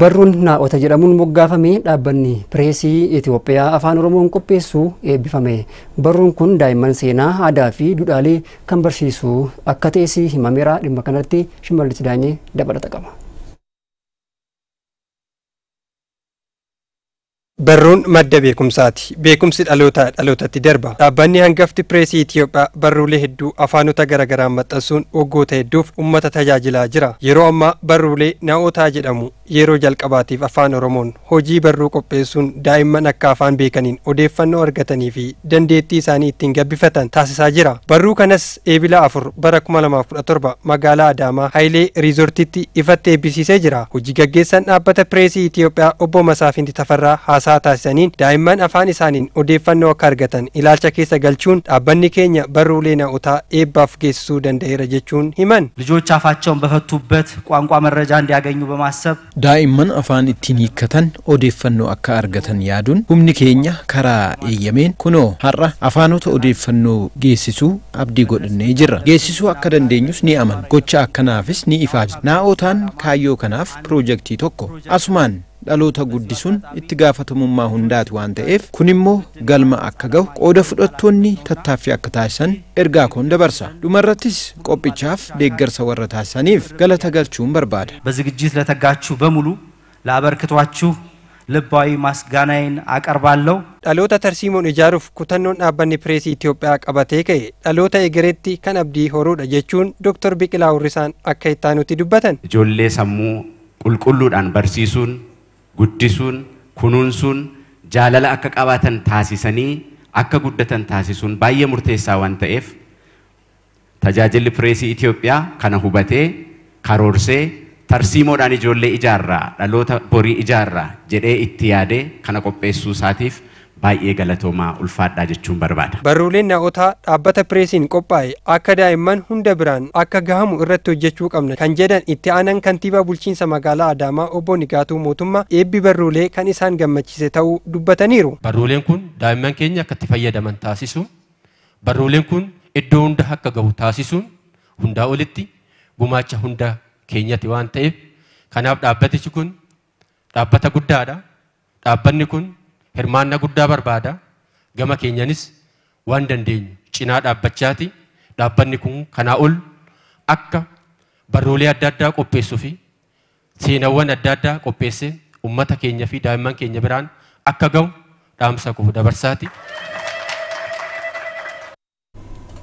Barruun naa'ota jedhamuun moggaafamee dhaabbanni pireesii Itoophiyaa afaan Oromoon qopheessu eebbifame. Barruun kun daa'imman seenaa, aadaa fi duudhaalee kan barsiisu akka ta'es himameera. Dhimma kanatti Shimallis Daanyee dabalata qaba. Barruun madda beekumsaati. Beekumsi dhalootatti darba. Dhaabbanni hangafti pireesii Itoophiyaa barruulee hedduu afaanota garaagaraan maxxansuun waggoota hedduuf uummata tajaajilaa jira. Yeroo ammaa barruulee naa'otaa jedhamu yeroo jalqabaatiif afaan Oromoon hojii barruu qopheessuun daa'imman akka afaan beekaniin odeeffannoo argatanii fi dandeettii isaanii ittiin gabbifatan taasisaa jira. Barruu kanas eebila 4 bara 2017 magaalaa Adaamaa Haayilee Riizortiitti ifatti eebbisiisee jira. Hojii gaggeessan dhaabbata pireesii Itoophiyaa obbo Masaafinti Tafarraa haasaa taasisaniin daa'imman afaan isaaniin odeeffannoo akka argatan ilaalcha keessa galchuun dhaabbanni keenya barruulee naa'otaa eebbaaf geessisuu danda'eera jechuun himan. ልጆች አፋቸውን በፈቱበት ቋንቋ መረጃ እንዲያገኙ በማሰብ daa'imman afaan ittiin hiikkatan odeeffannoo akka argatan yaaduun humni keenya karaa eeyyameen kunoo har'a afaanota odeeffannoo geessisuu abdii godhannee jirra. Geessisuu akka dandeenyus ni amanna. Gocha akkanaafis ni ifaajna. Naa'otaan kaayyoo kanaaf piroojeektii tokko asumaan dhaloota guddisuun itti gaafatamummaa hundaati waan ta'eef kun immoo galma akka gahu qooda fudhattoonni tattaaffii akka taasisan ergaa koon dabarsa. Dhumarrattis qophichaaf deeggarsa warra taasisaniif galata galchuun barbaada. በዝግጅት ለተጋችሁ በሙሉ ለአበርክቷችሁ ልባዊ ማስጋናዬን አቀርባለሁ። dhaloota tarsiimoon ijaaruuf kutannoon dhaabbanni pireesii Itoophiyaa qabatee ka'e dhaloota egereetti kan abdii horuudha jechuun Dr. Biqilaa Urrisaan akka ittaanutti dubbatan. Ijoollee sammuu qulqulluudhaan barsiisuun guddisuun kunuunsuun jaalala akka qabaatan taasisanii akka guddatan taasisuun baay'ee murteessaa waan ta'eef tajaajilli pireesii Itoophiyaa kana hubatee karoorsee tarsiimoodhaan ijoollee ijaarraa dhaloota borii ijaarraa jedhee itti yaadee kana qopheessuu isaatiif baay'ee galatoomaa ulfaadhaa jechuun barbaada. Barruuleen naa'otaa dhaabbata pireesiin qophaa'e akka daa'imman hunda biraan akka gahamu irratti hojjechuu qabna kan jedhan itti aanan kantiibaa bulchiinsa magaalaa Adaamaa obbo Nigaatuu Mootummaa eebbi barruulee kan isaan gammachiise ta'uu dubbataniiru. Barruuleen kun daa'imman keenya akka itti fayyadaman taasisuun barruuleen kun iddoo hunda akka gahu taasisuun hundaa olitti gumaacha hunda keenyatti waan ta'eef kanaaf dhaabbatichi kun dhaabbata guddaadha. Dhaabbanni kun hirmaannaa guddaa barbaada. Gama keenyanis waan dandeenyu cinaa dhaabbachaati. Dhaabbanni kun kanaa ol akka barruulee adda addaa qopheessuu fi seenaawwan adda addaa qopheessee uummata keenya fi daa'imman keenya biraan akka gahu dhaamsa koo dabarsaati.